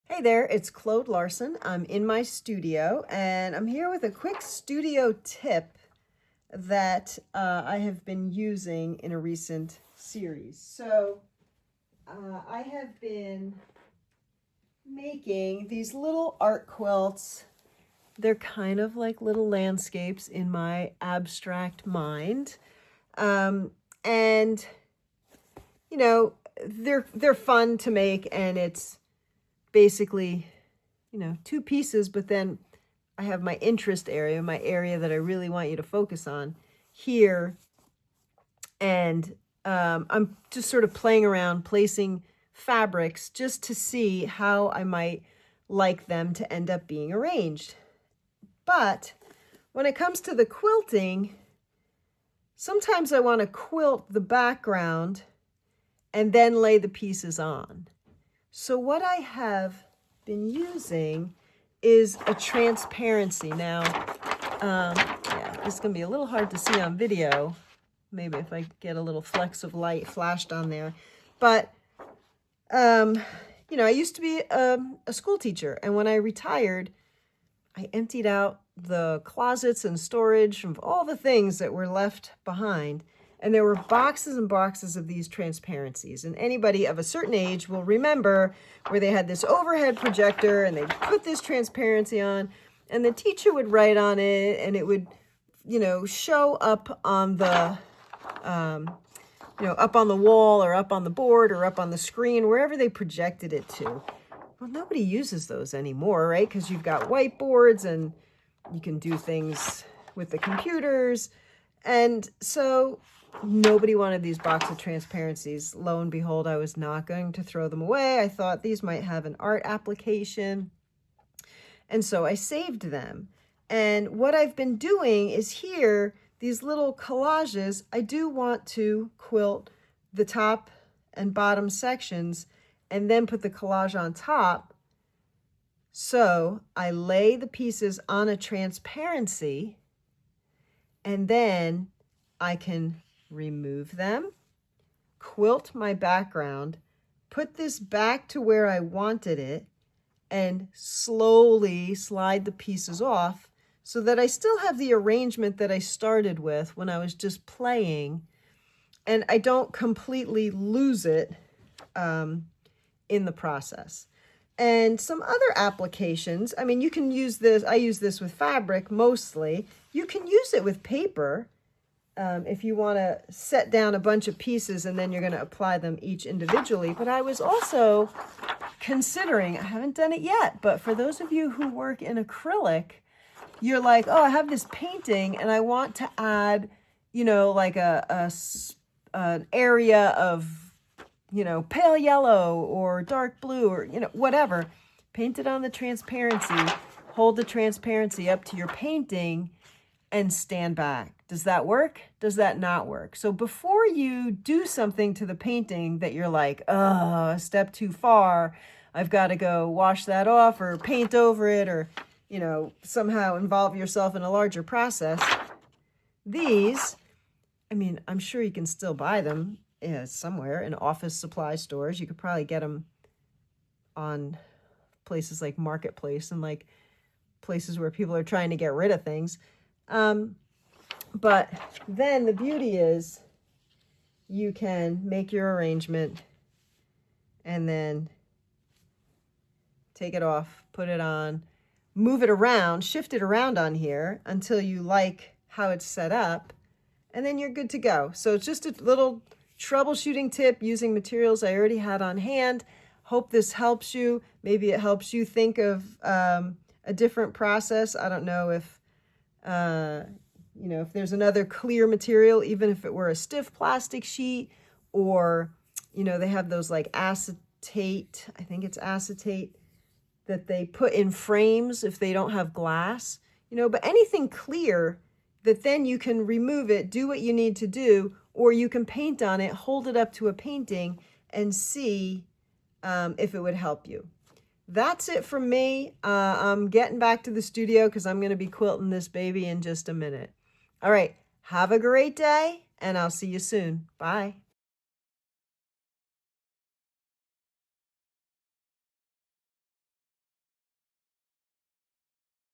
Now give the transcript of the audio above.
Hey there, it's Claude Larson. I'm in my studio and I'm here with a quick studio tip that I have been using in a recent series. I have been making these little art quilts. They're kind of like little landscapes in my abstract mind. And you know, they're fun to make, and it's basically, two pieces, but then I have my interest area, my area that I really want you to focus on here. And I'm just sort of playing around, placing fabrics just to see how I might like them to end up being arranged. But when it comes to the quilting, sometimes I want to quilt the background and then lay the pieces on. So what I have been using is a transparency. Now, this is going to be a little hard to see on video. Maybe if I get a little flecks of light flashed on there. But, I used to be a school teacher. And when I retired, I emptied out the closets and storage of all the things that were left behind. And there were boxes and boxes of these transparencies. And anybody of a certain age will remember where they had this overhead projector and they'd put this transparency on and the teacher would write on it and it would, show up on the, up on the wall or up on the board or up on the screen, wherever they projected it to. Well, nobody uses those anymore, right? Because you've got whiteboards and you can do things with the computers. And so nobody wanted these box of transparencies. Lo and behold, I was not going to throw them away. I thought these might have an art application. And so I saved them. And what I've been doing is here, these little collages, I do want to quilt the top and bottom sections and then put the collage on top. So I lay the pieces on a transparency and then I can remove them, quilt my background, put this back to where I wanted it, and slowly slide the pieces off so that I still have the arrangement that I started with when I was just playing, and I don't completely lose it in the process. And some other applications, you can use this, I use this with fabric mostly. You can use it with paper. If you want to set down a bunch of pieces and then you're going to apply them each individually. But I was also considering, I haven't done it yet, but for those of you who work in acrylic, you're like, oh, I have this painting and I want to add, like an area of, pale yellow or dark blue or, whatever. Paint it on the transparency, hold the transparency up to your painting and stand back. Does that work? Does that not work? So before you do something to the painting that you're like, oh, a step too far, I've got to go wash that off or paint over it or, somehow involve yourself in a larger process. These, I'm sure you can still buy them somewhere in office supply stores. You could probably get them on places like Marketplace and like places where people are trying to get rid of things. But then the beauty is you can make your arrangement and then take it off, put it on, move it around, shift it around on here until you like how it's set up, and then you're good to go. So it's just a little troubleshooting tip using materials I already had on hand. Hope this helps you. Maybe it helps you think of a different process. I don't know if if there's another clear material, even if it were a stiff plastic sheet, or, they have those like acetate, I think it's acetate, that they put in frames if they don't have glass, but anything clear that then you can remove it, do what you need to do, or you can paint on it, hold it up to a painting and see if it would help you. That's it from me. I'm getting back to the studio because I'm going to be quilting this baby in just a minute. All right. Have a great day, and I'll see you soon. Bye.